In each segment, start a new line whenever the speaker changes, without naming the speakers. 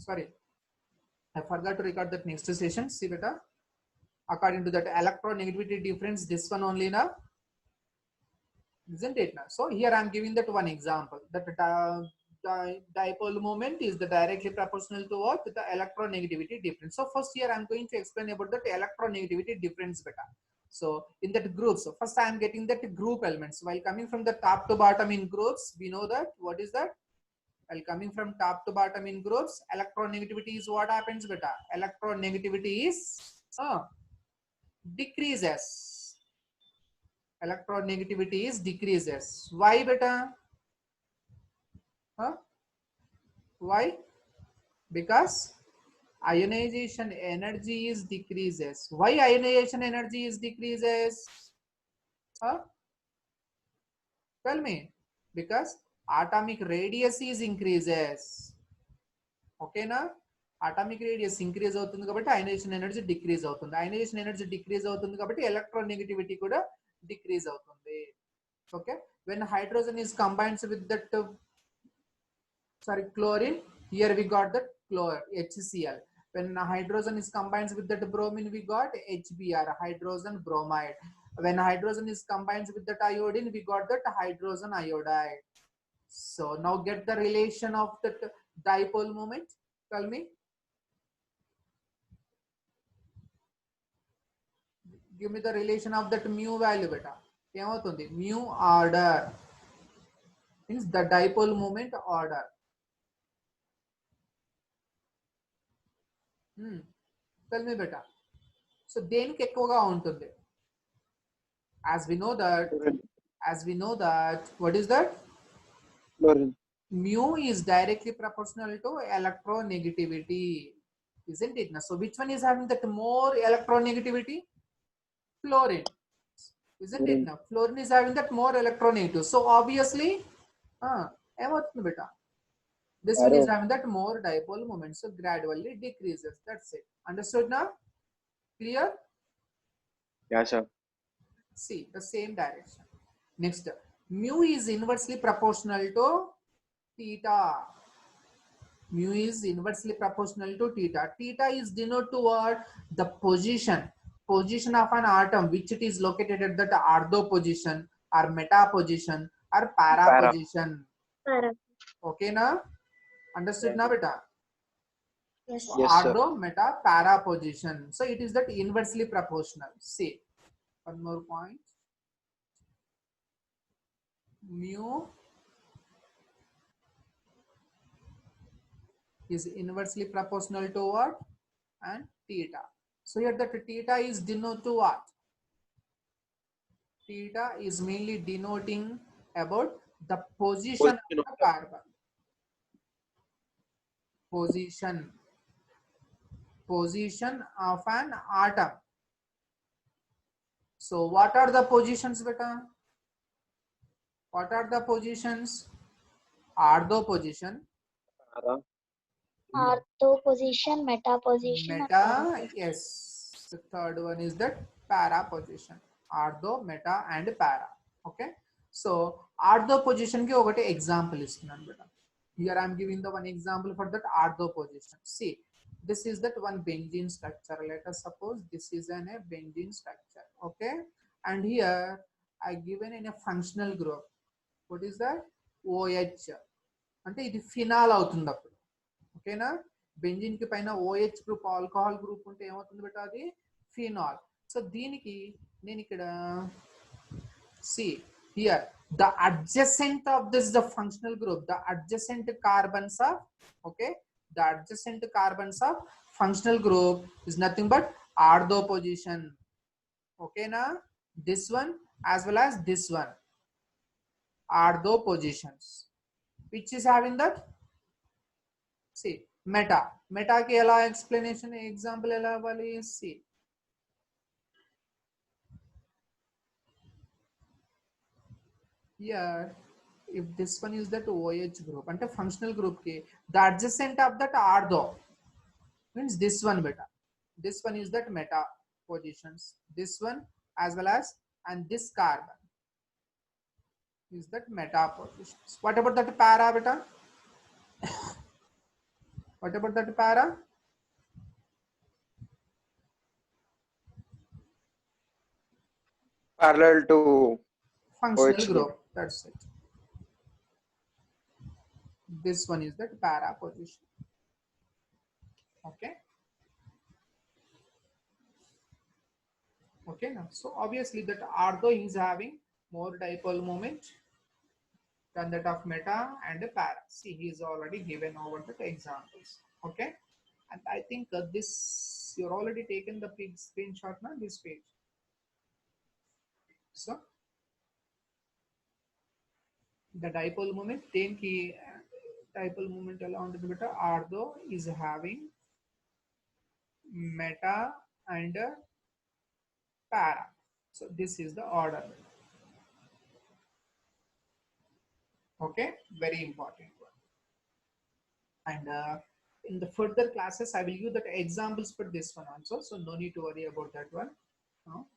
sorry, I forgot to record that next session. See beta, according to that electronegativity difference, this one only now, isn't it now? So here I am giving that one example, that dipole moment is the directly proportional to what? The electronegativity difference. So first here I am going to explain about that electronegativity difference beta. So in that group, so first I am getting that group elements. While coming from the top to bottom in groups, we know that what is that? While coming from top to bottom in groups, electronegativity is what happens beta? Electronegativity is decreases. Electronegativity is decreases. Why beta? Why? Because ionization energy is decreases. Why ionization energy is decreases? Tell me. Because atomic radius is increases. Okay na? Atomic radius increase అవుతుంది కాబట్టి ionization energy decrease అవుతుంది. Ionization energy decrease అవుతుంది కాబట్టి electronegativity కూడా decrease అవుతుంది. Okay? When hydrogen is combined with that chlorine, here we got that HCl. When hydrogen is combined with that bromine, we got HBr, hydrogen bromide. When hydrogen is combined with that iodine, we got that hydrogen iodide. So now get the relation of that dipole moment. Tell me. Give me the relation of that mu value beta. Mu order means the dipole moment order. Tell me beta. So దేనికి ఎక్కువగా ఉంటుంది? As we know that, what is that?
Fluorine.
Mu is directly proportional to electronegativity, isn't it? So which one is having that more electronegativity? Fluorine, isn't it? Now fluorine is having that more electronegative. So obviously, this one is having that more dipole moment. So gradually decreases. That's it. Understood now? Clear?
Yeah, sir.
See the same direction. Next, mu is inversely proportional to theta. Mu is inversely proportional to theta. Theta is denoted toward the position of an atom, which it is located at that ortho position or meta position or para position. Okay na? Understood na beta?
Yes,
so
yes,
ortho, meta, para position. So it is that inversely proportional. See, one more point. Mu is inversely proportional to what? And theta. So here that theta is denoted to what? Theta is mainly denoting about the position of the carbon. Position of an atom. So what are the positions beta? What are the positions? Ortho position.
Ortho position, meta position.
Meta, yes. The third one is that para position. Ortho, meta and para. Okay. So ortho position ki okate example istunnanu beta. Here I am giving the one example for that ortho position. See, this is that one benzene structure. Let us suppose this is a benzene structure. Okay. And here I given in a functional group. What is that? OH. అంటే ఇది phenol అవుతుంది అప్పుడు. ఓకేనా? Benzene కి పైన OH group alcohol group ఉంటే ఏమవుతుంది బేటా? అది ఫినాల్. సో దీనికి నేను ఇక్కడ see here the adjacent of this the functional group, the adjacent carbons of, okay, the adjacent carbons of functional group is nothing but ortho position. Okay na? This one as well as this one ortho positions. Which is having that? See, meta ki ela explanation example ela avali. See, here if this one is that OH group ante functional group ki the adjacent of that ortho means this one beta. This one is that meta positions. This one as well as and this carbon is that meta positions. What about that para beta? What about that para?
Parallel to
Functional
OH
group. That's it. This one is that para position. Okay. Okay. Now, so obviously that ortho is having more dipole moment than that of meta and para. See, he is already given over the examples. Okay. And I think this you're already taken the big screenshot now. This page. So the dipole moment, then key dipole moment along the beta ortho is having meta and para. So this is the order. Okay, very important one. And in the further classes, I will use that examples for this one also. So no need to worry about that one. No.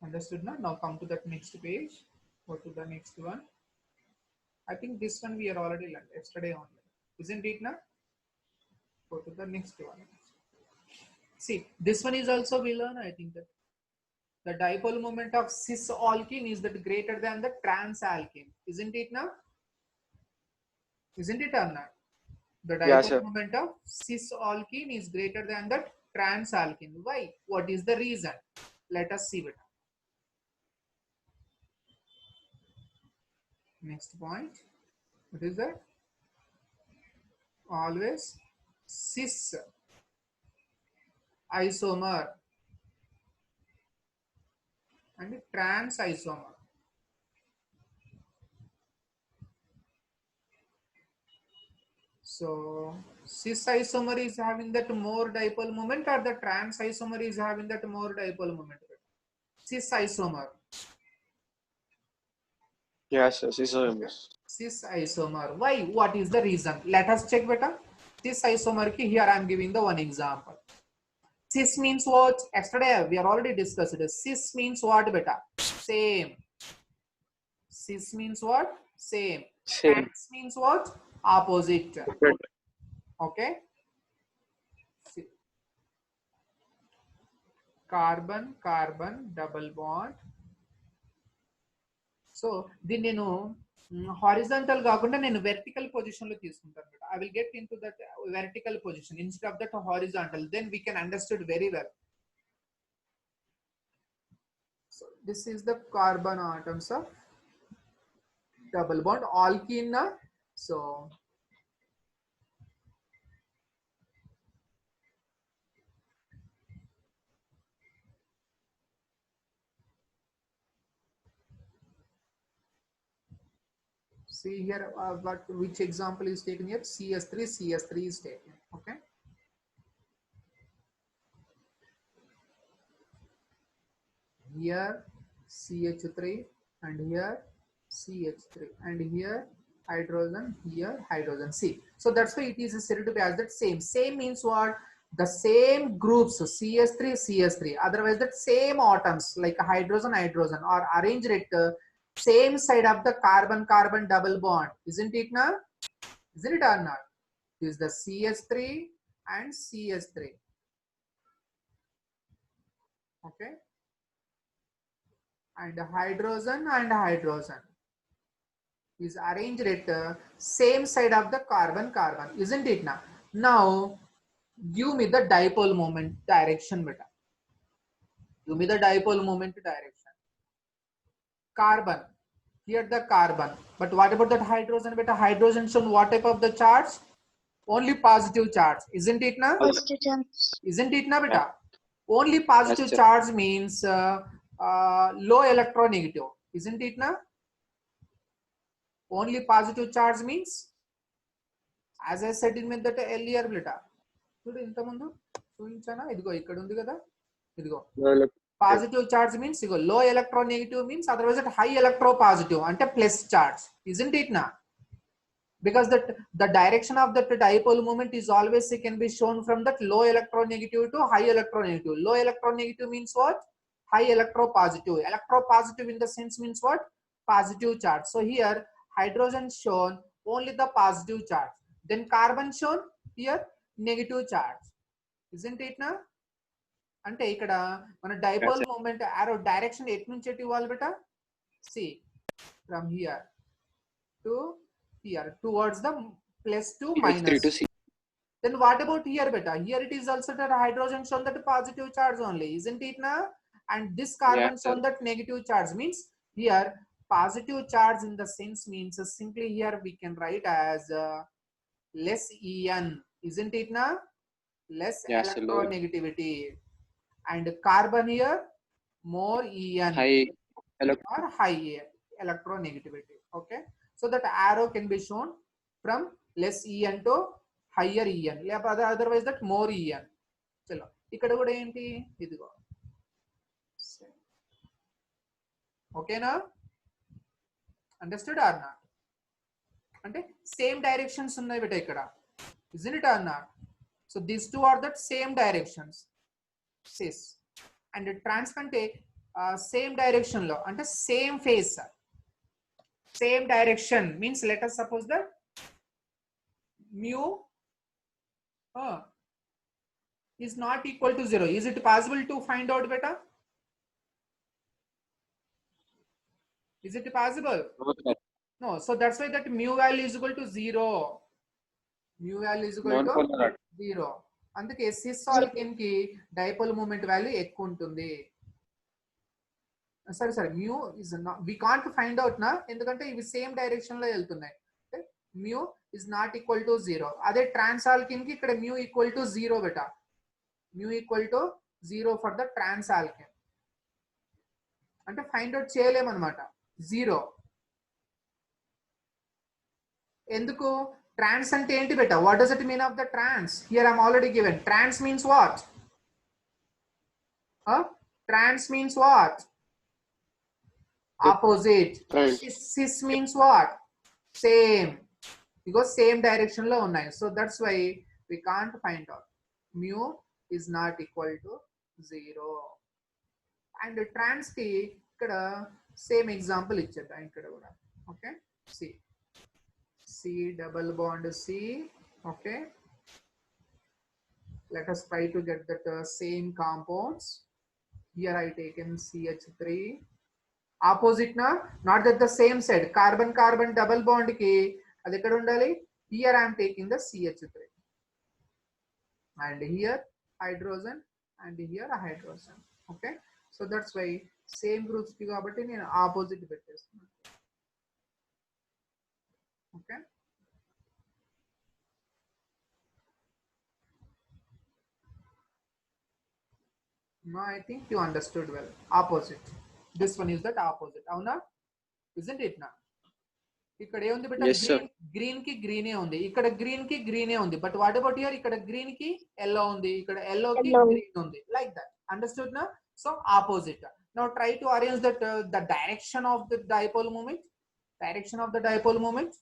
Understood now? Now come to that next page. Go to the next one. I think this one we are already learned yesterday only. Isn't it now? Go to the next one. See, this one is also we learn. I think that the dipole moment of cis alkene is that greater than the trans alkene. Isn't it now? Isn't it or not? The
Yeah,
dipole
sir.
moment of cis alkene is greater than the trans alkene. Why? What is the reason? Let us see it. Next point. What is that? Always cis isomer and trans isomer. So cis isomer is having that more dipole moment, or the trans isomer is having that more dipole moment? Cis isomer.
Yeah, sir. Cis
Cis isomer. Why? What is the reason? Let us check beta. Cis isomer ki here I am giving the one example. Cis means what? Yesterday we are already discussed it. Cis means what beta? Same. Cis means what? Same.
Same.
Trans means what? Opposite.
Different.
Okay. Carbon, carbon, double bond. So దీన్ని నేను horizontal కాకుండా నేను vertical position లో తీసుకుంటాను. I will get into that vertical position instead of that horizontal. Then we can understood very well. So this is the carbon atoms of double bond alkene. So see here which example is taken here. CS3 is taken. Okay. Here CH3 and here CH3 and here hydrogen, here hydrogen. See, so that's why it is said to be as that same. Same means what? The same groups CH3 otherwise that same atoms like hydrogen are arranged at same side of the carbon double bond. Isn't it now? Isn't it or not? This is the CH3 and CH3. Okay. And hydrogen is arranged at same side of the carbon, isn't it now? Now give me the dipole moment direction beta. Give me the dipole moment direction. Carbon, here the carbon, but what about that hydrogen beta? Hydrogen shown what type of the charge? Only positive charge, isn't it now?
Positive charge.
Isn't it now beta? Only positive
Yes,
charge means low electronegative, isn't it now? Only positive charge means, as I said in that earlier beta. చూడు ఇంత ముందు చూపించానా? ఇదిగో ఇక్కడ ఉంది కదా, ఇదిగో positive charge means ఇదిగో low electronegative means otherwise that high electropositive అంటే plus charge, isn't it now? Because that the direction of that dipole moment is always can be shown from that low electronegative to high electronegative. Low electronegative means what? High electropositive. Electropositive in the sense means what? Positive charge. So here hydrogen shown only the positive charge, then carbon shown here negative charge, isn't it na? అంటే ఇక్కడ మన dipole moment arrow direction ఎటు నుంచి ఎటు ఇవ్వాలి బేటా, see from here to here towards the plus to minus. Then what about here beta? Here it is also that hydrogen shown that positive charge only, isn't it na? And this carbon shown that negative charge, means here positive charge in the sense means simply here we can write as less En, isn't it na? Less electronegativity. And carbon here more En,
high
or high electronegativity. Okay, so that arrow can be shown from less En to higher En, లేకపోతే otherwise that more En. చలో ఇక్కడ కూడా ఏంటి ఇదిగో, ఓకేనా? Understood or not? అంటే same directions ఉన్నాయి బేట ఇక్కడ, isn't it or not? So these two are that same directions, cis. And trans కంటే సేమ్ డైరెక్షన్ లో అంటే same face, same direction means let us suppose that mu is not equal to 0. Is it possible to find out beta? Is it possible? No. So that's why that mu value is equal to 0. Mu value is equal to 0. అందుకే cis alkene కి dipole moment value ఎక్కువ ఉంటుంది. సరే mu is we can't find out నా, ఎందుకంటే ఇవి same direction లో వెళ్తున్నాయి. Mu is not equal to 0. అదే ట్రాన్స్ ఆల్కిన్ కి ఇక్కడ మ్యూ ఈక్వల్ టు 0 బెటా, mu equal to 0 for the trans alkene. అంటే ఫైండ్ అవుట్ చేయలేమన్నమాట 0. ఎందుకు? ట్రాన్స్ అంటే ఏంటి బేటా? What does it mean of the trans? Here I'm already given. Trans means what? Trans means what? Opposite. Cis means what? Same, because same direction లో ఉన్నాయి. So that's why we can't find out. Mu is not equal to 0. And trans కి ఇక్కడ same example ఇచ్చేద్దాం ఇక్కడ కూడా. Okay, C double bond C. Okay, let us try to get that same compounds. Here I taken CH3 opposite na, not that the same side. Carbon carbon double bond ki adi ekkada undali? Here I am taking the CH3, and here hydrogen, and here a hydrogen. Okay, so that's why same groups ki kabatti nenu opposite pettestunna. Okay, no, I think you understood well. Opposite, this one is that opposite, avuna? Isn't it na? ఇక్కడ ఏముంది but green కి గ్రీనే ఉంది, ఇక్కడ green కి గ్రీనే ఉంది. But what about here? ఇక్కడ గ్రీన్ కి ఎల్లో ఉంది, ఇక్కడ ఎల్లో కి గ్రీన్ ఉంది. లైక్ దట్, అండర్స్టూడ్ నా? So opposite. Now try to arrange that the direction of the dipole moment. Direction of the dipole moment,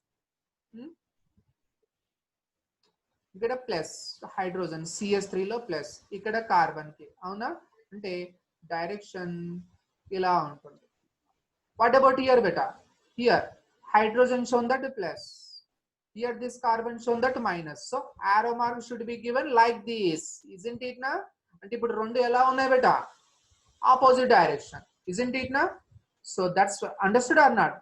ఇక్కడ ప్లస్ హైడ్రోజన్ CH3 లో plus, ఇక్కడ కార్బన్ కి, అవునా? అంటే డైరెక్షన్ ఇలా ఉంటుంది. What about here beta? Here hydrogen shown that plus, here this carbon shown that minus. So arrow mark should be given like this, isn't it na? అంటే ఇప్పుడు రెండు ఎలా ఉన్నాయి బేటా? Opposite direction, isn't it na? So that's understood or not?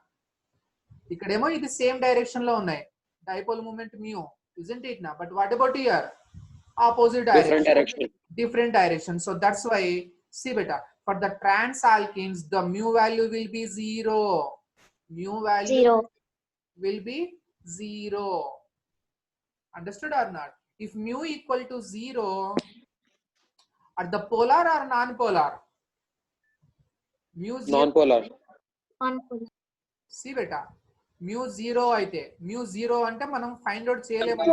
ఇక్కడేమో ఇది same direction లో ఉన్నాయి, dipole moment mu, isn't it na? But what about here? Opposite direction, different direction. So that's why, see beta, for the trans alkenes the mu value will be 0. Mu value
0
will be 0. Understood or not? If mu equal to 0, are the polar or non-polar? Mu 0.
Non-polar.
non-polar.
See beta, mu 0 అయితే, mu 0 అంటే మనం find out చేయలేము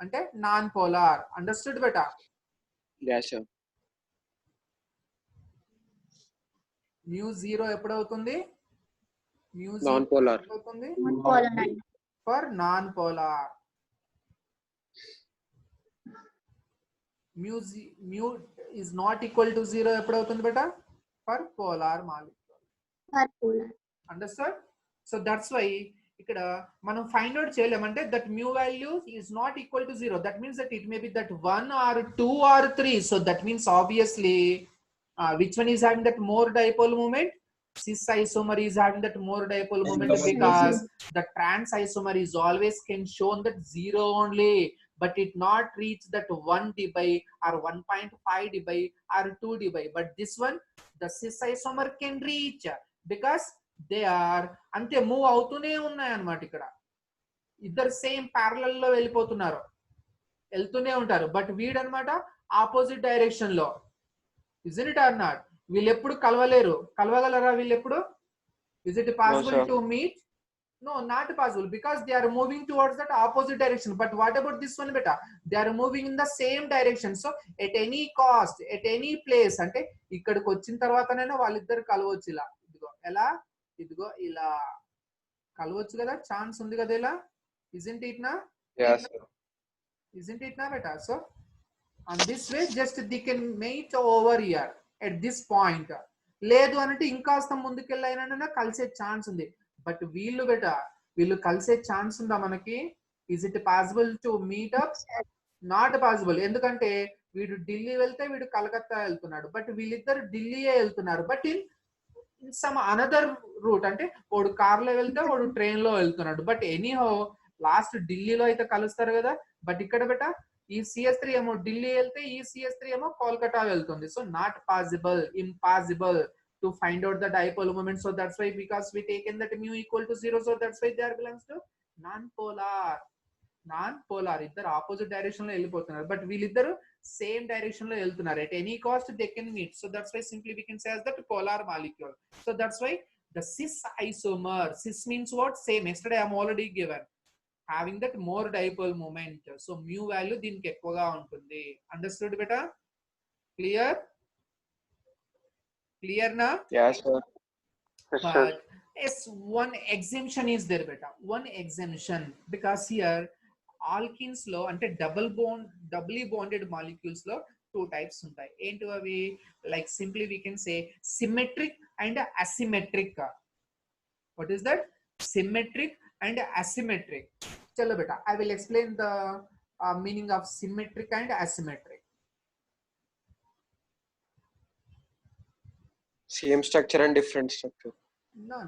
అంటే non polar. Understood బేటా?
Yes sir.
mu 0 ఎప్పుడు అవుతుంది? mu 0
Non-polar.
అవుతుంది
non-polar.
For non polar. mu is not equal to 0 ఎప్పుడు అవుతుంది బేటా? For polar molecule.
for polar.
Understood? So that's why ఇక్కడ మనం ఫైండ్ అవుట్ చేయలేమంటే that mu value is not equal to 0. That means that it may be that 1 or 2 or 3. So that means obviously which one is having that more dipole moment? Cis isomer is having that more dipole moment
Cis
because
isomer.
the trans isomer is always can shown that 0 only, but it not reach that 1 dB or 1.5 dB or 2 dB. But this one, the cis isomer can reach because they are అంతే move అవుతూనే ఉన్నాయి అన్నమాట. ఇక్కడ ఇద్దరు same parallel లో వెళ్తూనే ఉంటారు. But వీడనమాట opposite direction లో. Isn't it or not? వీళ్ళు ఎప్పుడు కలవగలరా వీళ్ళు ఎప్పుడు? Is it possible
sir.
to meet? No, not possible because they are moving towards that opposite direction. But what about this one beta? They are moving in the same direction. So at any cost, at any place, అంటే ఇక్కడికి వచ్చిన తర్వాతనైనా వాళ్ళిద్దరు కలవచ్చు. ఇలా ఇదిగో ఇలా కలవచ్చు కదా, ఛాన్స్ ఉంది కదా ఇలా. Isn't it na?
Yes, sir.
Isn't it na beta? So on this way just they can meet over here at this point. లేదు అంటే ఇంకాస్త ముందుకెళ్ళైనా కలిసే ఛాన్స్ ఉంది. బట్ వీళ్ళు కలిసే ఛాన్స్ ఉందా మనకి? Is it possible to meet up? Not possible. ఎందుకంటే వీడు ఢిల్లీ వెళ్తే వీడు కలకత్తా వెళ్తున్నాడు. బట్ వీళ్ళిద్దరు ఢిల్లీయే వెళ్తున్నారు. But in some another route, అంటే వాడు కార్ లో వెళ్తే వాడు ట్రైన్ లో వెళ్తున్నాడు. బట్ ఎనీహో లాస్ట్ ఢిల్లీలో అయితే కలుస్తారు కదా. బట్ ఇక్కడ ఈ CS3 ఏమో ఢిల్లీ వెళ్తే ఈ CS3 ఏమో కోల్కతా వెళ్తుంది. So not possible, impossible to find out the dipole moment. So that's why, because we taken that mu equal to 0, so that's why they are belongs to non-polar. ఇద్దరు opposite direction లో వెళ్ళిపోతున్నారు. But వీళ్ళిద్దరు same direction లో వెళ్తున్నారు. at any cost they can meet. So that's why simply we can say as that polar molecule. So that's why the cis isomer, cis means what? Same. Yesterday I am already given having that more dipole moment. So mu value దీనికి ఎక్కువగా ఉంటుంది. Understood beta? Clear na?
Yes, sir. Yes, sir.
But yes, one exemption is there beta. One exemption, because here alkenes లో అంటే doubly bonded molecules లో 2 types ఉంటాయి. ఏంటి అవి? Like simply we can say symmetric and asymmetric. What is that? Symmetric and asymmetric. Chalo beta, I will explain the meaning of symmetric and asymmetric.
Same structure and different structure.
No.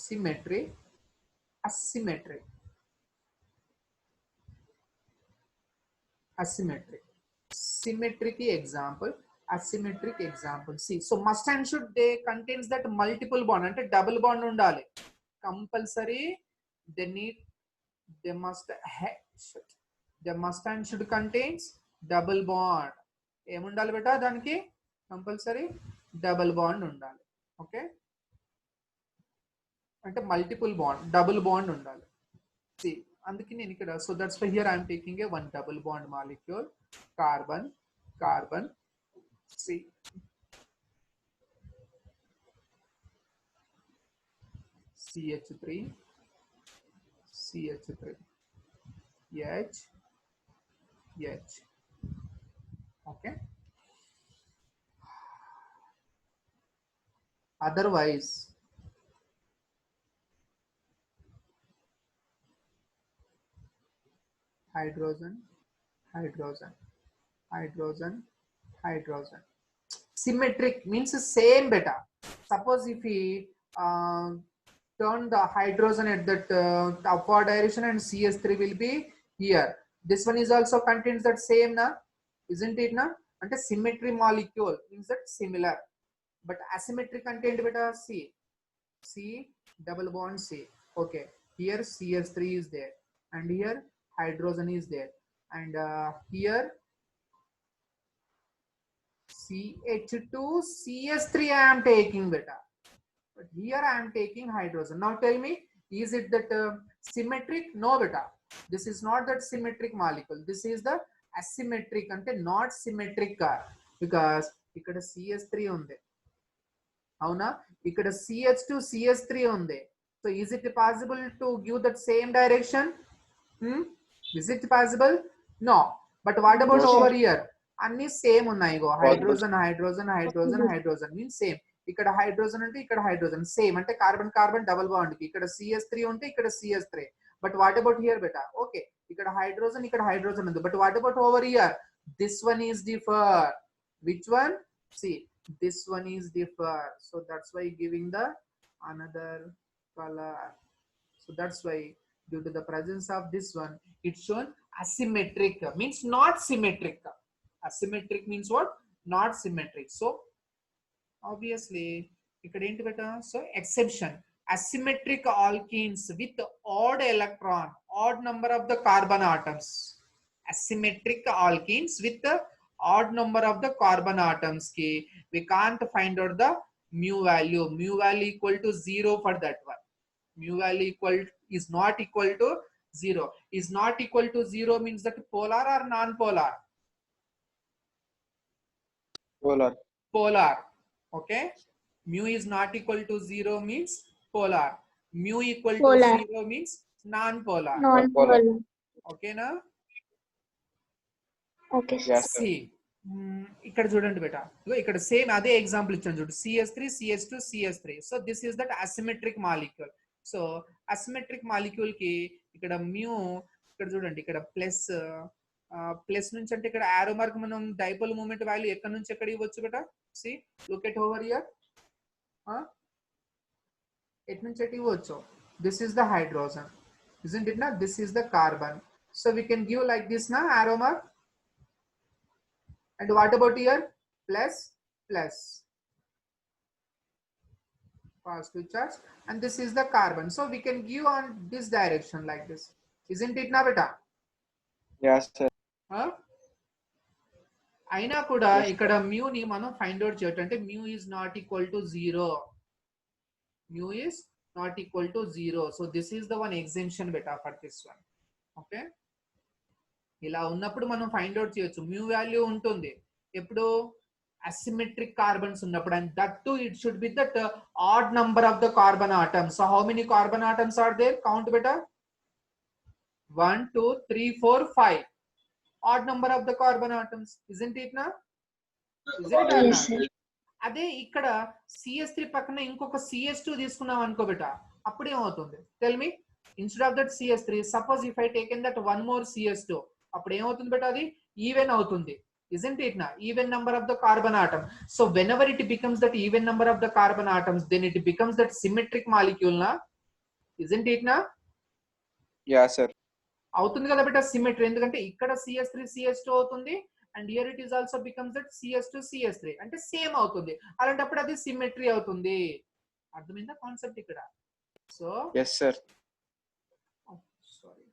Symmetry, asymmetric. Symmetric example, asymmetric example. See, so must and should they contains that multiple bond, ante double bond undali compulsory. They must and should contains double bond. Em undali beta daniki? Compulsory double bond undali. Okay, అంటే multiple bond, double bond ఉండాలి. See, అందుకే నేను ఇక్కడ, so that's why here I am taking a one double bond molecule, carbon, see, CH3, H. Okay. Otherwise, hydrogen. Symmetric means same beta. Suppose if we turn the hydrogen at that upward direction and CS3 will be here. This one is also contains that same na, isn't it na? Ante symmetry molecule means that similar. But asymmetric content beta C double bond C. Okay, here CS3 is there and here hydrogen is there, and here CH2 CS3 I am taking beta, but here I am taking hydrogen. Now tell me, is it that symmetric? No beta, this is not that symmetric molecule. This is the asymmetric, ante not symmetric, because ikkada CS3 undi. అవునా? ఇక్కడ CH2 CS3 ఉంది. So is it possible to give that same direction? Is it possible? No. But what about
No,
over
sir.
here? అన్ని same ఉన్నాయి. Go hydrogen means same. ఇక్కడ hydrogen ఉంటే ఇక్కడ hydrogen same అంటే carbon carbon double bond కి ఇక్కడ CS3 ఉంటే ఇక్కడ CS3 but what about here beta okay ఇక్కడ హైడ్రోజన్ ఉంది but what about over here this one is differ which one see this one is differ so that's why giving the another color so that's why due to the presence of this one it's shown asymmetric means not symmetric asymmetric means what not symmetric so obviously ikkada enti beta so exception asymmetric alkenes with odd electron odd number of the carbon atoms asymmetric alkenes with the odd number of the carbon atoms ki we can't find out the mu value equal to 0 for that one mu value is not equal to 0 is not equal to 0 means that polar or non-polar polar okay mu is not equal to 0 means polar mu equal
Polar.
to 0 means non-polar
Non-polar.
okay na
Okay.
Yes, sir.
see ఇక్కడ చూడండి బేటా ఇక్కడ same అదే example ఇచ్చాను చూడు CS3 CS2 CS3 so this is that asymmetric molecule so asymmetric molecule కి ఇక్కడ mu ఇక్కడ చూడండి ఇక్కడ ప్లస్ నుంచి అంటే ఇక్కడ ఆరో మార్క్ మనం డైపోల్ మూమెంట్ వాల్యూ ఎక్కడ నుంచి ఎక్కడ ఇవ్వచ్చు బేటా see look at over here at నుంచి ఎట్ ఇవ్వచ్చు this is the hydrogen isn't it na this is the carbon so we can give like this na arrow mark and what about here plus positive charge and this is the carbon so we can give on this direction like this isn't it na beta
Yes, sir.
అయినా కూడా ఇక్కడ mu ని మనం find out చేయటం అంటే mu is not equal to 0 mu is not equal to 0 so this is the one exemption beta for this one okay ఇలా ఉన్నప్పుడు మనం ఫైండ్ అవుట్ చేయొచ్చు మ్యూ వాల్యూ ఉంటుంది ఎప్పుడు asymmetric carbons ఉన్నప్పుడు and that too it should be that odd number of the carbon atoms so how many carbon atoms are there count beta 1 2 3 4 5 odd number of the carbon atoms isn't it na isn't it
Yes,
na?
sir.
అదే ఇక్కడ CS3 పక్కన ఇంకొక CS2 తీసుకున్నాం అనుకో బేటా అప్పుడు ఏమవుతుంది tell me instead of that CS3 suppose if I taken that one more CS2 అప్పుడు ఏమవుతుంది బేటా అది ఈవెన్ అవుతుంది isn't it na even number of the carbon atom so whenever it becomes that even number of the carbon atoms then it becomes that symmetric molecule na isn't it na
Yeah, sir.
అవుతుంది కదా బేటా symmetry ఎందుకంటే ఇక్కడ CS3 CS2 అవుతుంది and here it is also becomes that CS2 CS3 అంటే same అవుతుంది అలాంటప్పుడు అది symmetry అవుతుంది అర్థమైందా కాన్సెప్ట్ ఇక్కడ so
Yes, sir.
Sorry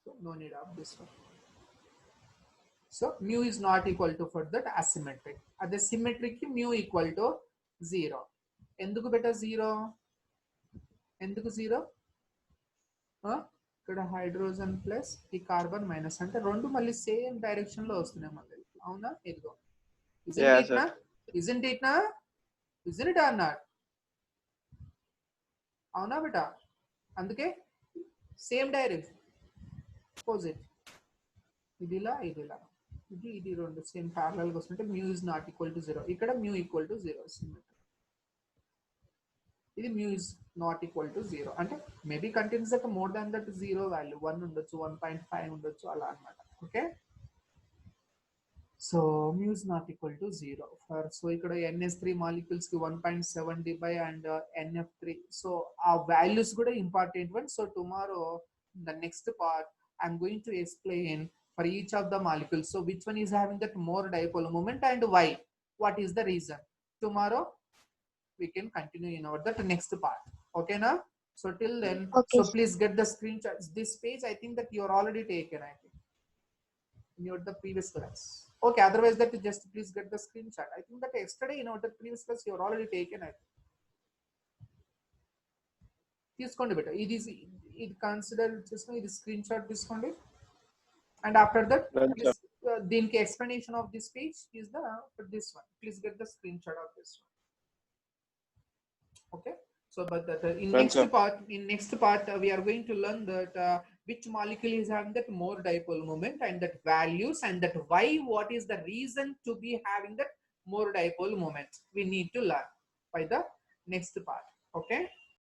so no need of this one so mu is not equal to for that asymmetric అదే symmetric కి mu equal to 0 ఎందుకు బెటా 0 ఎందుకు 0 ఇక్కడ హైడ్రోజన్ ప్లస్ ఈ కార్బన్ మైనస్ అంటే రెండు మళ్ళీ సేమ్ డైరెక్షన్ లో వస్తున్నాయి మళ్ళీ అవునా ఇదిగో
Yeah, sir.
isn't it na isn't it or not అవునా బేటా అందుకే సేమ్ డైరెక్షన్ ఆపోజిట్ ఇది ఇలా ఇది ఇలా ఇది రెండు సేమ్ ప్యారలల్ గా వస్తుంటే mu is not equal to 0 ఇక్కడ mu equal to 0 వస్తుంది ఇది mu is not equal to 0 అంటే maybe contains that more than that 0 value 1 ఉండొచ్చు 1.5 ఉండొచ్చు అలా అన్నమాట okay so mu is not equal to 0 for so ఇక్కడ NS3 molecules కి 1.7 dBi and NF3 so ఆ values కూడా important one so tomorrow the next part I'm going to explain for each of the molecules so which one is having that more dipole moment and why what is the reason tomorrow we can continue in our that next part okay na so till then
Okay.
so please get the screenshots this page I think that you are already taken I think in your the previous class okay otherwise that you just please get the screenshot I think that yesterday in our the previous class you are already taken I think తీసుకోండి బేటా ఇది consider చేసుకొని ఇది screen shot తీసుకోండి and after that
Done, sir.
దీనికి explanation of this page is the for this one please get the screenshot of this one Okay. So, but in
Done,
next
sir.
part, we are going to learn that which molecule is having that more dipole moment and that values and that why, what is the reason to be having that more dipole moment. We need to learn by the next part. Okay.